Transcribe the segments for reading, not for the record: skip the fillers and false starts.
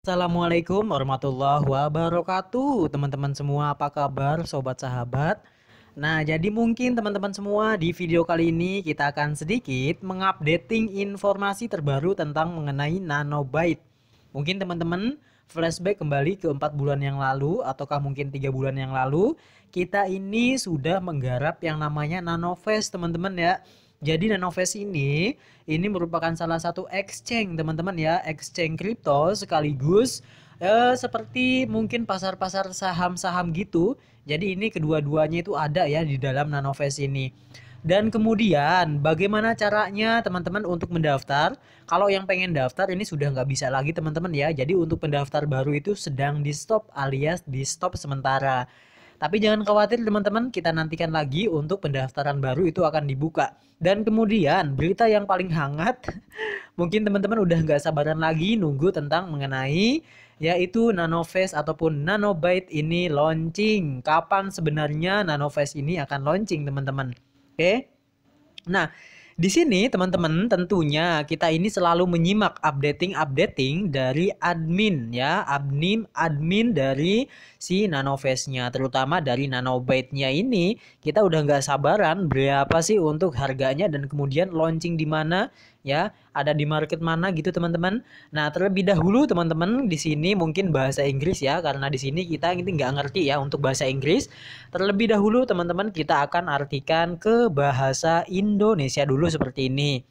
Assalamualaikum warahmatullahi wabarakatuh. Teman-teman semua, apa kabar sobat sahabat? Nah, jadi mungkin teman-teman semua di video kali ini kita akan sedikit mengupdating informasi terbaru tentang mengenai nanobyte. Mungkin teman-teman flashback kembali ke 4 bulan yang lalu ataukah mungkin 3 bulan yang lalu, kita ini sudah menggarap yang namanya Nanovest teman-teman ya. Jadi Nanovest ini merupakan salah satu exchange teman-teman ya, exchange kripto sekaligus seperti mungkin pasar-pasar saham-saham gitu. Jadi ini kedua-duanya itu ada ya di dalam Nanovest ini. Dan kemudian bagaimana caranya teman-teman untuk mendaftar? Kalau yang pengen daftar ini sudah nggak bisa lagi teman-teman ya. Jadi untuk pendaftar baru itu sedang di stop alias di stop sementara. Tapi jangan khawatir teman-teman, kita nantikan lagi untuk pendaftaran baru itu akan dibuka. Dan kemudian berita yang paling hangat, mungkin teman-teman udah nggak sabaran lagi nunggu tentang mengenai yaitu Nanovest ataupun Nanobyte ini launching. Kapan sebenarnya Nanovest ini akan launching teman-teman? Oke. Nah, di sini teman-teman tentunya kita ini selalu menyimak updating dari admin ya, admin dari si Nanovest-nya, terutama dari Nanobyte-nya ini. Kita udah nggak sabaran berapa sih untuk harganya dan kemudian launching di mana ya, ada di market mana gitu teman-teman. Nah, terlebih dahulu teman-teman di sini mungkin bahasa Inggris ya, karena di sini kita ini nggak ngerti ya untuk bahasa Inggris. Terlebih dahulu teman-teman kita akan artikan ke bahasa Indonesia dulu seperti ini.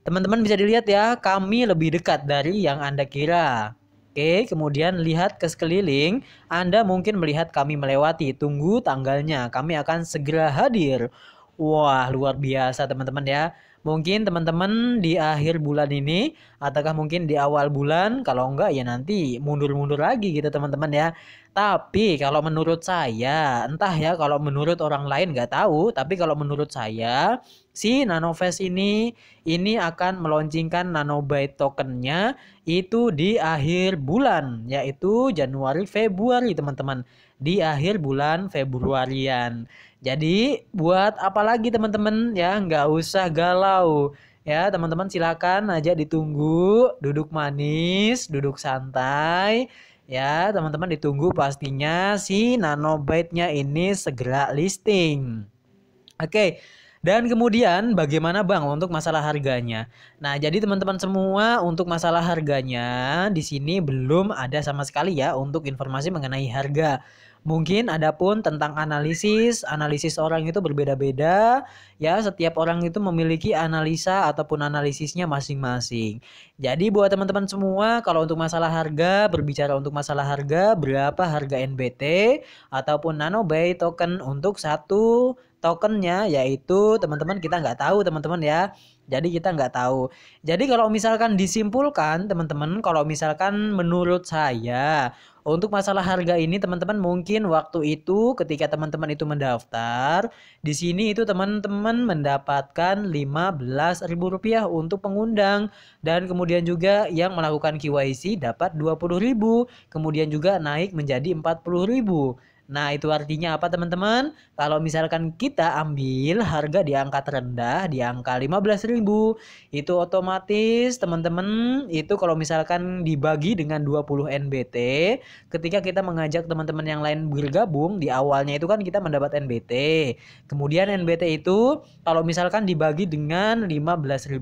Teman-teman bisa dilihat ya, kami lebih dekat dari yang Anda kira. Oke, kemudian lihat ke sekeliling, Anda mungkin melihat kami melewati, tunggu tanggalnya, kami akan segera hadir. Wah, luar biasa teman-teman ya. Mungkin teman-teman di akhir bulan ini, ataukah mungkin di awal bulan, kalau enggak ya nanti mundur-mundur lagi gitu teman-teman ya. Tapi kalau menurut saya, entah ya kalau menurut orang lain nggak tahu, tapi kalau menurut saya, si Nanovest ini akan meluncurkan Nanobyte tokennya itu di akhir bulan, yaitu Januari Februari teman-teman. Di akhir bulan Februarian. Jadi buat apa lagi teman-teman ya, nggak usah galau. Ya teman-teman silakan aja ditunggu, duduk manis, duduk santai. Ya teman-teman ditunggu pastinya si Nanobyte-nya ini segera listing. Oke, dan kemudian bagaimana Bang untuk masalah harganya? Nah, jadi teman-teman semua untuk masalah harganya di sini belum ada sama sekali ya untuk informasi mengenai harga. Mungkin adapun tentang analisis orang itu berbeda-beda ya, setiap orang itu memiliki analisa ataupun analisisnya masing-masing. Jadi buat teman-teman semua kalau untuk masalah harga, berbicara untuk masalah harga, berapa harga NBT ataupun Nanobyte token untuk satu tokennya, yaitu teman-teman kita nggak tahu teman-teman ya. Jadi kita nggak tahu. Jadi kalau misalkan disimpulkan teman-teman, kalau misalkan menurut saya untuk masalah harga ini teman-teman mungkin waktu itu ketika teman-teman itu mendaftar, di sini itu teman-teman mendapatkan Rp15.000 untuk pengundang dan kemudian juga yang melakukan KYC dapat 20.000, kemudian juga naik menjadi 40.000. Nah, itu artinya apa teman-teman? Kalau misalkan kita ambil harga di angka terendah, di angka 15.000, itu otomatis teman-teman itu kalau misalkan dibagi dengan 20 NBT, ketika kita mengajak teman-teman yang lain bergabung, di awalnya itu kan kita mendapat NBT. Kemudian NBT itu kalau misalkan dibagi dengan 15.000,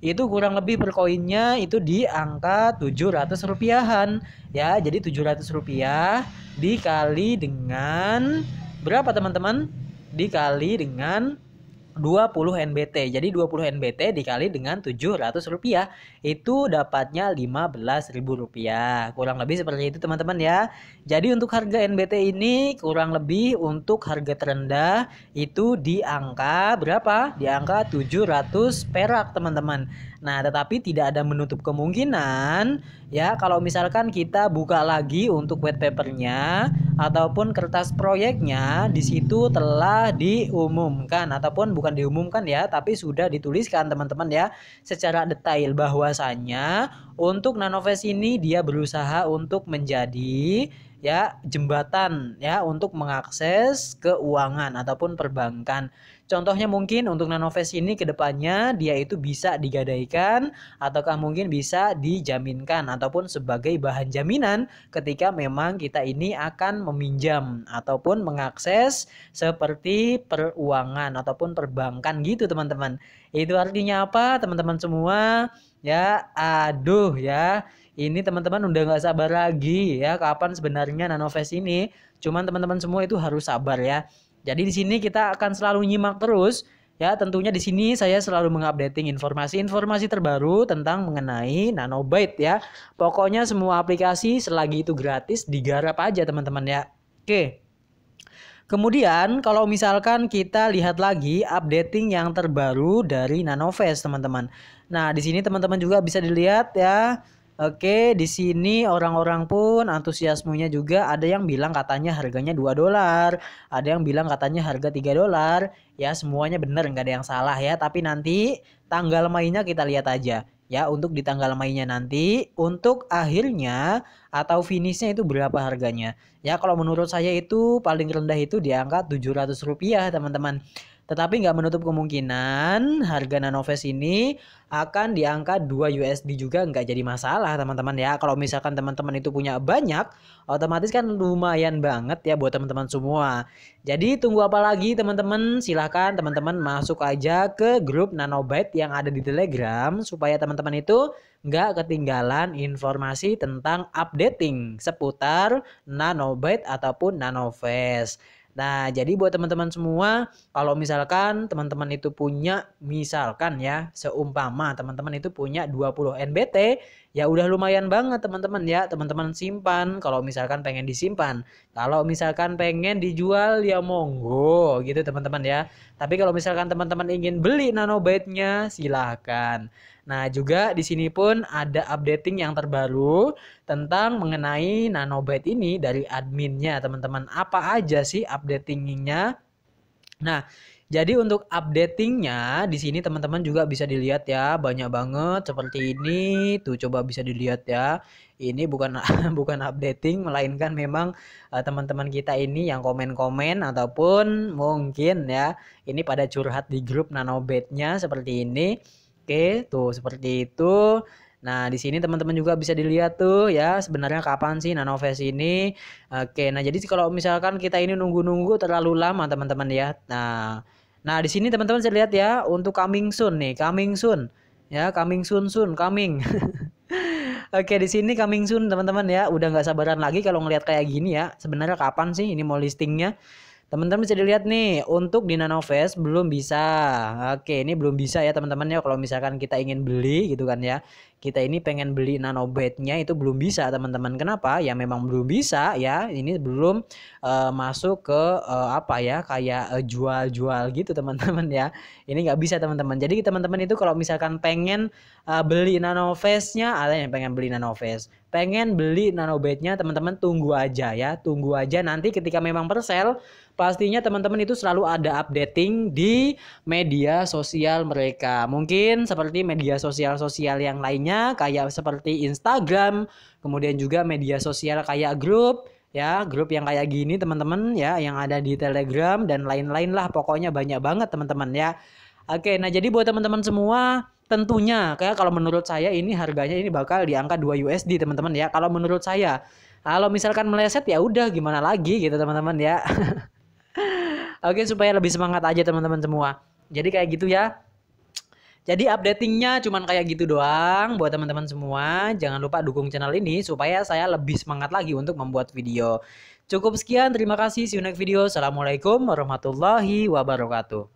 itu kurang lebih per koinnya itu di angka 700 rupiahan. Ya, jadi 700 rupiah dikali dengan berapa teman-teman? Dikali dengan 20 NBT. Jadi 20 NBT dikali dengan 700 rupiah itu dapatnya Rp15.000. Kurang lebih seperti itu teman-teman ya. Jadi untuk harga NBT ini kurang lebih untuk harga terendah itu di angka berapa? Di angka 700 perak teman-teman. Nah, tetapi tidak ada menutup kemungkinan ya kalau misalkan kita buka lagi untuk white papernya ataupun kertas proyeknya, di situ telah diumumkan ataupun bukan diumumkan ya, tapi sudah dituliskan teman-teman ya secara detail bahwasannya untuk Nanovest ini dia berusaha untuk menjadi ya jembatan ya untuk mengakses keuangan ataupun perbankan. Contohnya mungkin untuk Nanovest ini ke depannya dia itu bisa digadaikan ataukah mungkin bisa dijaminkan ataupun sebagai bahan jaminan ketika memang kita ini akan meminjam ataupun mengakses seperti peruangan ataupun perbankan gitu teman-teman. Itu artinya apa teman-teman semua? Ya, aduh ya. Ini teman-teman udah nggak sabar lagi ya kapan sebenarnya Nanovest ini. Cuman teman-teman semua itu harus sabar ya. Jadi di sini kita akan selalu nyimak terus ya. Tentunya di sini saya selalu mengupdating informasi-informasi terbaru tentang mengenai Nanobyte ya. Pokoknya semua aplikasi selagi itu gratis digarap aja teman-teman ya. Oke. Kemudian kalau misalkan kita lihat lagi updating yang terbaru dari Nanovest teman-teman. Nah, di sini teman-teman juga bisa dilihat ya. Oke, di sini orang-orang pun antusiasmenya juga ada yang bilang katanya harganya $2, ada yang bilang katanya harga $3. Ya, semuanya benar nggak ada yang salah ya, tapi nanti tanggal mainnya kita lihat aja. Ya, untuk di tanggal mainnya nanti, untuk akhirnya atau finishnya itu berapa harganya. Ya, kalau menurut saya itu paling rendah itu di angka Rp700 teman-teman. Tetapi nggak menutup kemungkinan harga Nanovest ini akan di angka $2 juga nggak jadi masalah teman-teman ya. Kalau misalkan teman-teman itu punya banyak, otomatis kan lumayan banget ya buat teman-teman semua. Jadi tunggu apa lagi teman-teman? Silahkan teman-teman masuk aja ke grup Nanobyte yang ada di Telegram supaya teman-teman itu nggak ketinggalan informasi tentang updating seputar Nanobyte ataupun Nanovest. Nah, jadi buat teman-teman semua, kalau misalkan teman-teman itu punya, misalkan ya, seumpama teman-teman itu punya 20 NBT, ya udah lumayan banget teman-teman ya, teman-teman simpan kalau misalkan pengen disimpan. Kalau misalkan pengen dijual ya monggo gitu teman-teman ya. Tapi kalau misalkan teman-teman ingin beli Nanobyte-nya, silahkan. Nah, juga di sini pun ada updating yang terbaru tentang mengenai Nanobyte ini dari adminnya, teman-teman. Apa aja sih updatingnya? Nah, jadi untuk updatingnya di sini teman-teman juga bisa dilihat ya, banyak banget seperti ini. Tuh coba bisa dilihat ya. Ini bukan bukan updating melainkan memang teman-teman kita ini yang komen-komen ataupun mungkin ya ini pada curhat di grup Nanobyte-nya seperti ini. Oke, tuh seperti itu. Nah, di sini teman-teman juga bisa dilihat tuh ya, sebenarnya kapan sih Nanovest ini. Oke, nah jadi kalau misalkan kita ini nunggu-nunggu terlalu lama teman-teman ya. Nah, di sini teman-teman bisa lihat ya, untuk coming soon nih, coming soon. Ya, coming soon soon, coming. Oke, di sini coming soon teman-teman ya. Udah nggak sabaran lagi kalau ngelihat kayak gini ya. Sebenarnya kapan sih ini mau listingnya? Teman-teman bisa dilihat nih, untuk di Nanovest belum bisa. Oke, ini belum bisa ya teman-teman ya. Kalau misalkan kita ingin beli gitu kan ya. Kita ini pengen beli Nanobyte-nya itu belum bisa teman-teman. Kenapa? Ya memang belum bisa ya. Ini belum masuk ke apa ya, kayak jual-jual gitu teman-teman ya. Ini nggak bisa teman-teman. Jadi teman-teman itu kalau misalkan pengen beli Nanovest-nya, ada yang pengen beli Nanovest, pengen beli Nanobyte-nya, teman-teman tunggu aja ya. Tunggu aja nanti ketika memang persel, pastinya teman-teman itu selalu ada updating di media sosial mereka. Mungkin seperti media sosial-sosial yang lainnya kayak seperti Instagram, kemudian juga media sosial kayak grup ya, grup yang kayak gini teman-teman ya, yang ada di Telegram dan lain-lain lah, pokoknya banyak banget teman-teman ya. Oke, nah jadi buat teman-teman semua tentunya kayak kalau menurut saya ini harganya ini bakal di angka $2 teman-teman ya. Kalau menurut saya, kalau misalkan meleset ya udah gimana lagi gitu teman-teman ya. Oke, supaya lebih semangat aja teman-teman semua. Jadi kayak gitu ya. Jadi updatingnya cuman kayak gitu doang buat teman-teman semua. Jangan lupa dukung channel ini supaya saya lebih semangat lagi untuk membuat video. Cukup sekian, terima kasih. See you next video. Assalamualaikum warahmatullahi wabarakatuh.